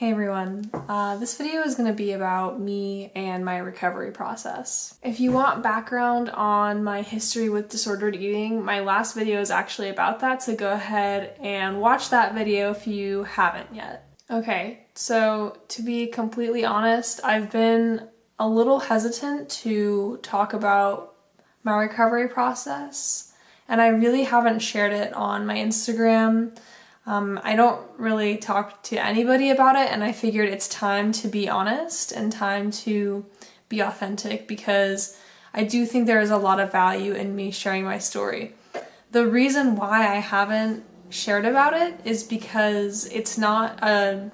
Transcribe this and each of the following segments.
Hey everyone, this video is going to be about me and my recovery process. If you want background on my history with disordered eating, my last video is actually about that, so go ahead and watch that video if you haven't yet. Okay, so to be completely honest, I've been a little hesitant to talk about my recovery process, and I really haven't shared it on my Instagram. I don't really talk to anybody about it, and I figured it's time to be honest and time to be authentic because I do think there is a lot of value in me sharing my story. The reason why I haven't shared about it is because it's not a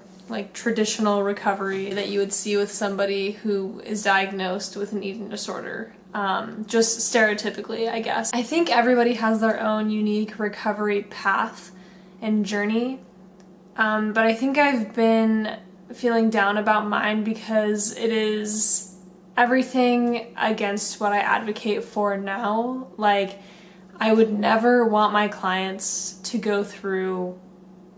traditional recovery that you would see with somebody who is diagnosed with an eating disorder. Just stereotypically, I guess. I think everybody has their own unique recovery path and journey, but I think I've been feeling down about mine because it is everything against what I advocate for now. Like, I would never want my clients to go through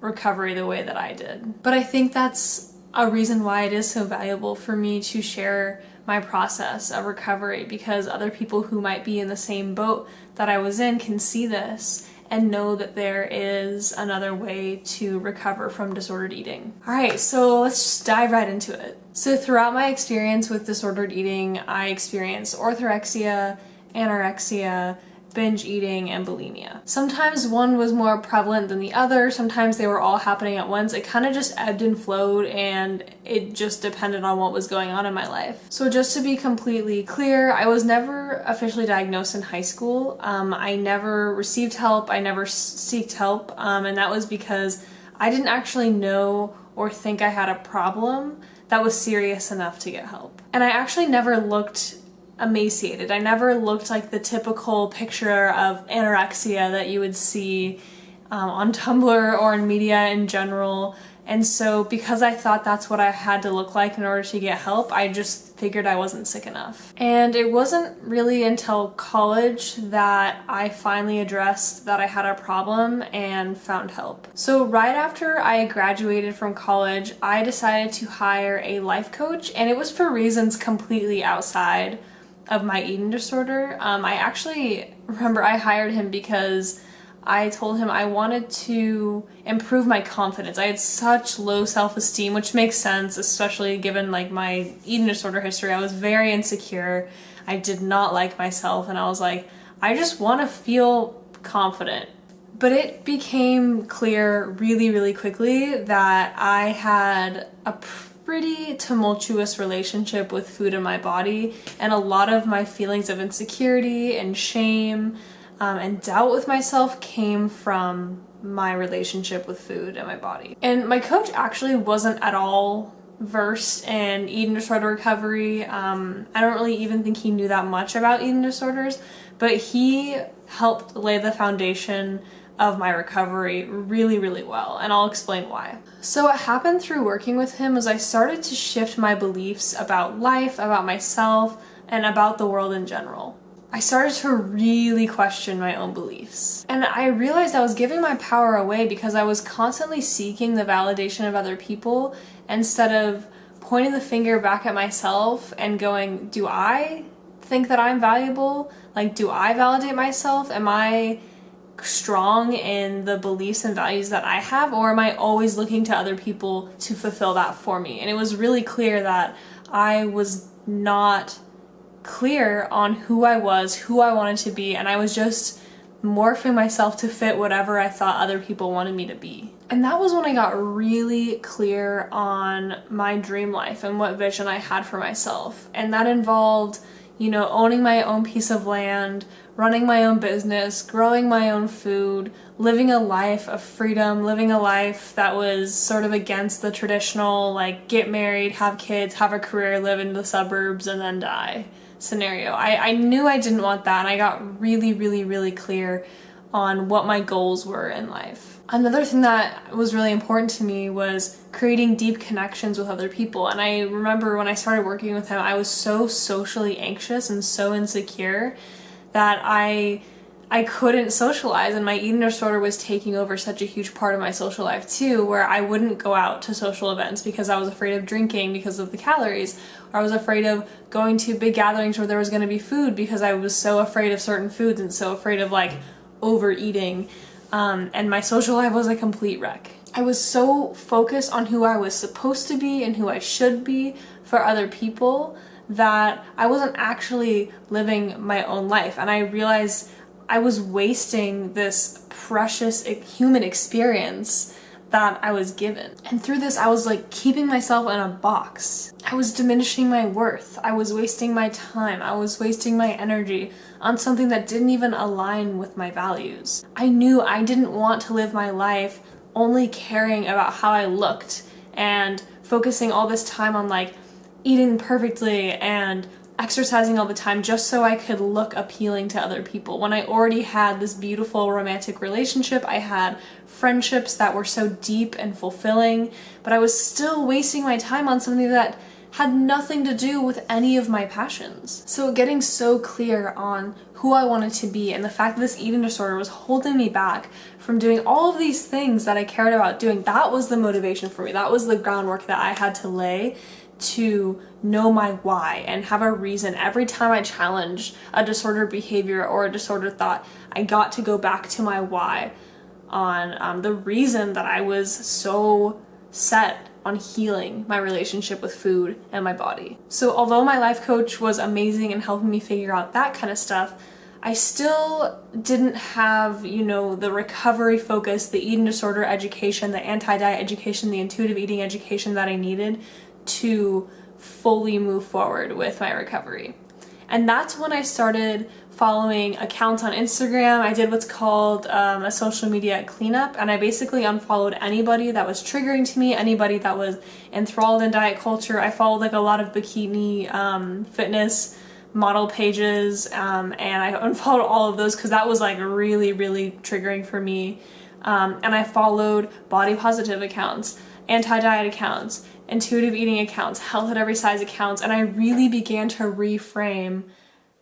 recovery the way that I did. But I think that's a reason why it is so valuable for me to share my process of recovery, because other people who might be in the same boat that I was in can see this and know that there is another way to recover from disordered eating. Alright, so let's just dive right into it. So throughout my experience with disordered eating, I experienced orthorexia, anorexia, binge eating, and bulimia. Sometimes one was more prevalent than the other, sometimes they were all happening at once. It kind of just ebbed and flowed, and it just depended on what was going on in my life. So just to be completely clear, I was never officially diagnosed in high school. I never received help, I never sought help, and that was because I didn't actually know or think I had a problem that was serious enough to get help. And I actually never looked emaciated. I never looked like the typical picture of anorexia that you would see on Tumblr or in media in general. And so because I thought that's what I had to look like in order to get help, I just figured I wasn't sick enough. And it wasn't really until college that I finally addressed that I had a problem and found help. So right after I graduated from college, I decided to hire a life coach, and it was for reasons completely outside of my eating disorder. I actually remember I hired him because I told him I wanted to improve my confidence. I had such low self-esteem, which makes sense, especially given my eating disorder history. I was very insecure. I did not like myself, and I was like, I just want to feel confident. But it became clear really, really quickly that I had a pretty tumultuous relationship with food in my body, and a lot of my feelings of insecurity and shame and doubt with myself came from my relationship with food and my body. And my coach actually wasn't at all versed in eating disorder recovery. I don't really even think he knew that much about eating disorders, but he helped lay the foundation of my recovery really, really well, and I'll explain why. So what happened through working with him was I started to shift my beliefs about life, about myself, and about the world in general. I started to really question my own beliefs. And I realized I was giving my power away because I was constantly seeking the validation of other people instead of pointing the finger back at myself and going, do I think that I'm valuable? Do I validate myself? Am I strong in the beliefs and values that I have, or am I always looking to other people to fulfill that for me? And it was really clear that I was not clear on who I was, who I wanted to be, and I was just morphing myself to fit whatever I thought other people wanted me to be. And that was when I got really clear on my dream life and what vision I had for myself. And that involved, owning my own piece of land, running my own business, growing my own food, living a life of freedom, living a life that was sort of against the traditional, get married, have kids, have a career, live in the suburbs, and then die scenario. I knew I didn't want that, and I got really, really, really clear on what my goals were in life. Another thing that was really important to me was creating deep connections with other people. And I remember when I started working with him, I was so socially anxious and so insecure that I I couldn't socialize, and my eating disorder was taking over such a huge part of my social life too, where I wouldn't go out to social events because I was afraid of drinking because of the calories, or I was afraid of going to big gatherings where there was going to be food because I was so afraid of certain foods and so afraid of like overeating, and my social life was a complete wreck. I was so focused on who I was supposed to be and who I should be for other people that I wasn't actually living my own life, and I realized I was wasting this precious human experience that I was given. And through this, I was like keeping myself in a box. I was diminishing my worth. I was wasting my time. I was wasting my energy on something that didn't even align with my values. I knew I didn't want to live my life only caring about how I looked and focusing all this time on like eating perfectly and exercising all the time just so I could look appealing to other people. When I already had this beautiful romantic relationship, I had friendships that were so deep and fulfilling, but I was still wasting my time on something that had nothing to do with any of my passions. So getting so clear on who I wanted to be and the fact that this eating disorder was holding me back from doing all of these things that I cared about doing, that was the motivation for me. That was the groundwork that I had to lay to know my why and have a reason. Every time I challenged a disordered behavior or a disordered thought, I got to go back to my why on the reason that I was so set on healing my relationship with food and my body. So although my life coach was amazing in helping me figure out that kind of stuff, I still didn't have, the recovery focus, the eating disorder education, the anti-diet education, the intuitive eating education that I needed to fully move forward with my recovery. And that's when I started following accounts on Instagram. I did what's called a social media cleanup, and I basically unfollowed anybody that was triggering to me, anybody that was enthralled in diet culture. I followed like a lot of bikini fitness model pages, and I unfollowed all of those because that was like really, really triggering for me. And I followed body positive accounts, anti-diet accounts, intuitive eating accounts, health at every size accounts, and I really began to reframe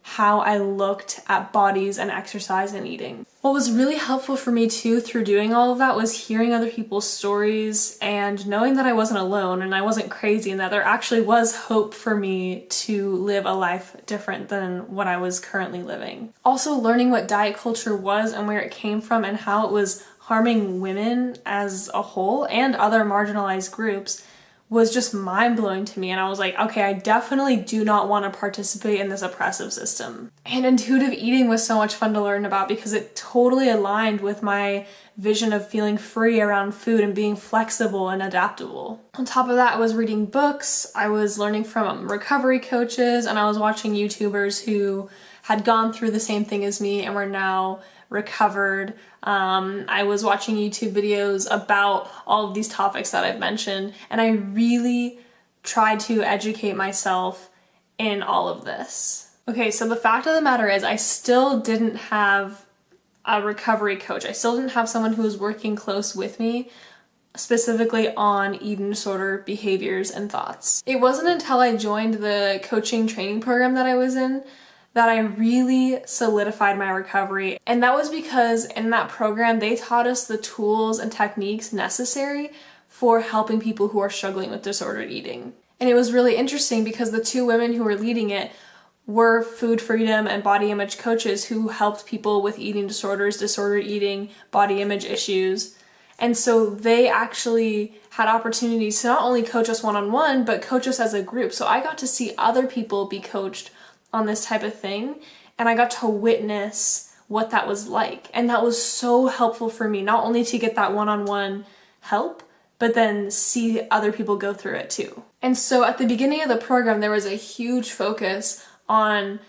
how I looked at bodies and exercise and eating. What was really helpful for me too through doing all of that was hearing other people's stories and knowing that I wasn't alone and I wasn't crazy and that there actually was hope for me to live a life different than what I was currently living. Also learning what diet culture was and where it came from and how it was harming women as a whole and other marginalized groups was just mind-blowing to me, and I was like, okay, I definitely do not want to participate in this oppressive system. And intuitive eating was so much fun to learn about because it totally aligned with my vision of feeling free around food and being flexible and adaptable. On top of that, I was reading books, I was learning from recovery coaches, and I was watching YouTubers who had gone through the same thing as me and were now recovered. I was watching YouTube videos about all of these topics that I've mentioned, and I really tried to educate myself in all of this. Okay, so the fact of the matter is I still didn't have a recovery coach. I still didn't have someone who was working close with me specifically on eating disorder behaviors and thoughts. It wasn't until I joined the coaching training program that I was in that I really solidified my recovery. And that was because in that program, they taught us the tools and techniques necessary for helping people who are struggling with disordered eating. And it was really interesting because the two women who were leading it were food freedom and body image coaches who helped people with eating disorders, disordered eating, body image issues. And so they actually had opportunities to not only coach us one-on-one, but coach us as a group. So I got to see other people be coached on this type of thing, and I got to witness what that was like. And that was so helpful for me, not only to get that one-on-one help, but then see other people go through it too. And so at the beginning of the program, there was a huge focus on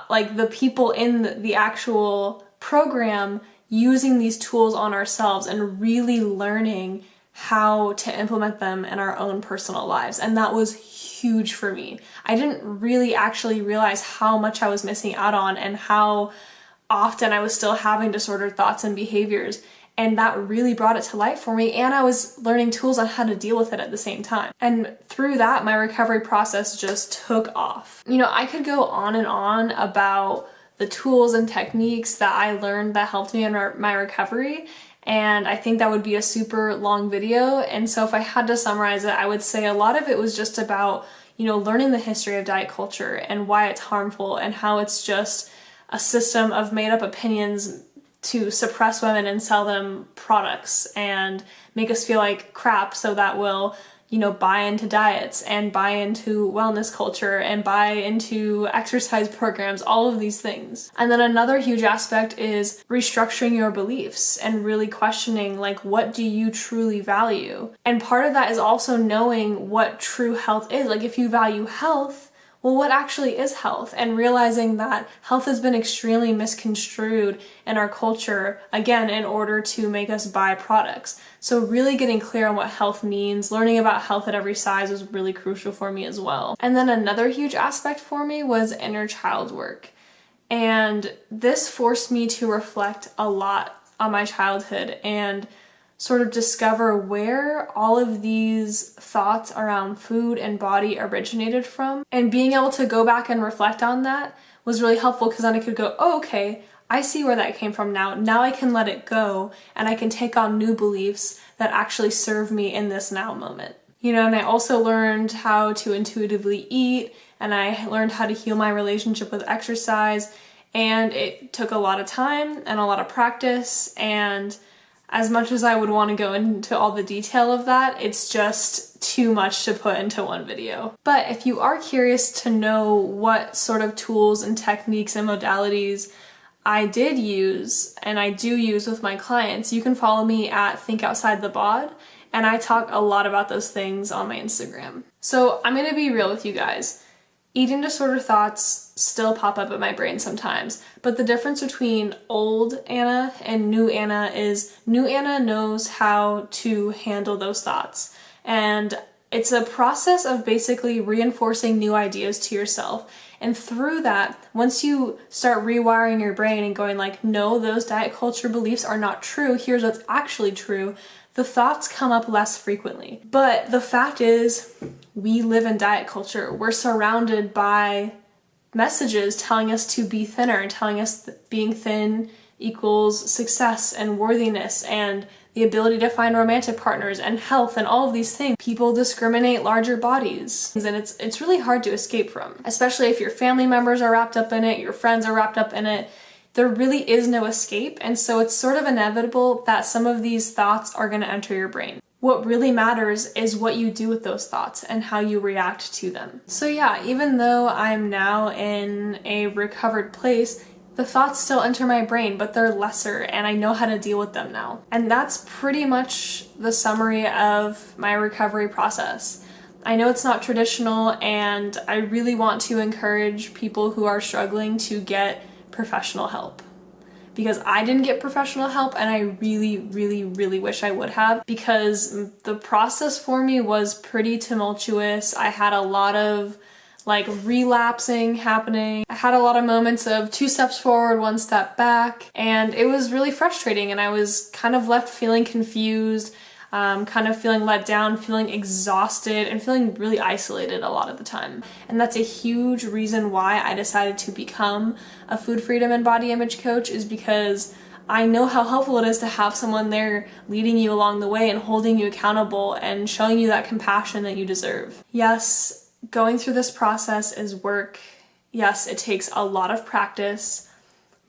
like the people in the actual program using these tools on ourselves and really learning how to implement them in our own personal lives. And that was huge for me. I didn't really actually realize how much I was missing out on and how often I was still having disordered thoughts and behaviors. And that really brought it to light for me. And I was learning tools on how to deal with it at the same time. And through that, my recovery process just took off. I could go on and on about the tools and techniques that I learned that helped me in my recovery. And I think that would be a super long video. And so if I had to summarize it, I would say a lot of it was just about, learning the history of diet culture and why it's harmful and how it's just a system of made up opinions to suppress women and sell them products and make us feel like crap so that we'll buy into diets and buy into wellness culture and buy into exercise programs, all of these things. And then another huge aspect is restructuring your beliefs and really questioning, like, what do you truly value? And part of that is also knowing what true health is. Like, if you value health, well, what actually is health? And realizing that health has been extremely misconstrued in our culture, again, in order to make us buy products. So really getting clear on what health means, learning about health at every size was really crucial for me as well. And then another huge aspect for me was inner child work. And this forced me to reflect a lot on my childhood and sort of discover where all of these thoughts around food and body originated from. And being able to go back and reflect on that was really helpful, because then I could go, oh, okay, I see where that came from now. Now I can let it go and I can take on new beliefs that actually serve me in this now moment. And I also learned how to intuitively eat, and I learned how to heal my relationship with exercise. And it took a lot of time and a lot of practice, and as much as I would want to go into all the detail of that, it's just too much to put into one video. But if you are curious to know what sort of tools and techniques and modalities I did use and I do use with my clients, you can follow me at Think Outside the Bod, and I talk a lot about those things on my Instagram. So I'm gonna be real with you guys. Eating disorder thoughts still pop up in my brain sometimes, but the difference between old Anna and new Anna is new Anna knows how to handle those thoughts. And it's a process of basically reinforcing new ideas to yourself. And through that, once you start rewiring your brain and going like, no, those diet culture beliefs are not true, here's what's actually true, the thoughts come up less frequently. But the fact is, we live in diet culture. We're surrounded by messages telling us to be thinner and telling us that being thin equals success and worthiness and the ability to find romantic partners and health and all of these things. People discriminate larger bodies, and it's really hard to escape from, especially if your family members are wrapped up in it, your friends are wrapped up in it. There really is no escape, and so it's sort of inevitable that some of these thoughts are going to enter your brain. What really matters is what you do with those thoughts and how you react to them. So yeah, even though I'm now in a recovered place, the thoughts still enter my brain, but they're lesser and I know how to deal with them now. And that's pretty much the summary of my recovery process. I know it's not traditional, and I really want to encourage people who are struggling to get professional help, because I didn't get professional help and I really, really, really wish I would have, because the process for me was pretty tumultuous. I had a lot of relapsing happening. I had a lot of moments of 2 steps forward, 1 step back, and it was really frustrating, and I was kind of left feeling confused, kind of feeling let down, feeling exhausted, and feeling really isolated a lot of the time. And that's a huge reason why I decided to become a food freedom and body image coach, is because I know how helpful it is to have someone there leading you along the way and holding you accountable and showing you that compassion that you deserve. Yes, going through this process is work. Yes, it takes a lot of practice,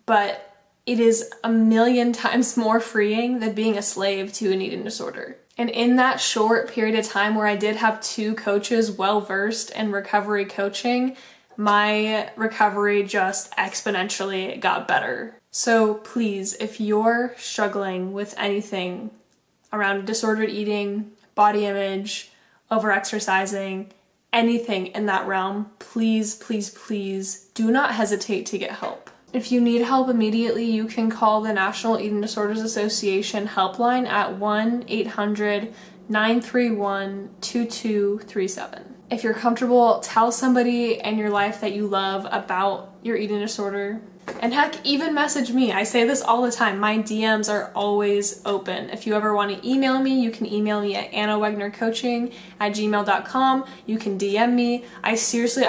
but it is a million times more freeing than being a slave to an eating disorder. And in that short period of time where I did have 2 coaches well-versed in recovery coaching, my recovery just exponentially got better. So please, if you're struggling with anything around disordered eating, body image, over-exercising, anything in that realm, please, please, please do not hesitate to get help. If you need help immediately, you can call the National Eating Disorders Association helpline at 1-800-931-2237. If you're comfortable, tell somebody in your life that you love about your eating disorder. And heck, even message me. I say this all the time. My DMs are always open. If you ever want to email me, you can email me at annawegnercoaching@gmail.com. You can DM me. I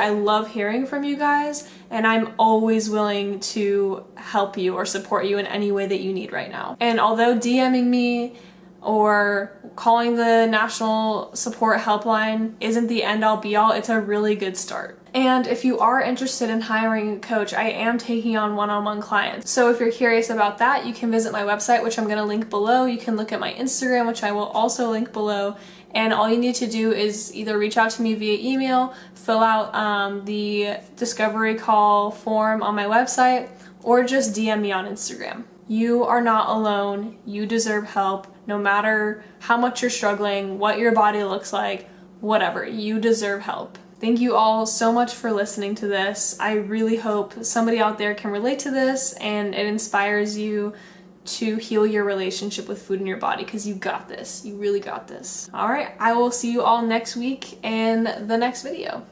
love hearing from you guys, and I'm always willing to help you or support you in any way that you need right now. And although DMing me or calling the National Support Helpline isn't the end-all be-all, it's a really good start. And if you are interested in hiring a coach, I am taking on one-on-one clients. So if you're curious about that, you can visit my website, which I'm going to link below. You can look at my Instagram, which I will also link below. And all you need to do is either reach out to me via email, fill out the discovery call form on my website, or just DM me on Instagram. You are not alone. You deserve help. No matter how much you're struggling, what your body looks like, whatever, you deserve help. Thank you all so much for listening to this. I really hope somebody out there can relate to this and it inspires you to heal your relationship with food in your body, because you got this. You really got this. All right, I will see you all next week in the next video.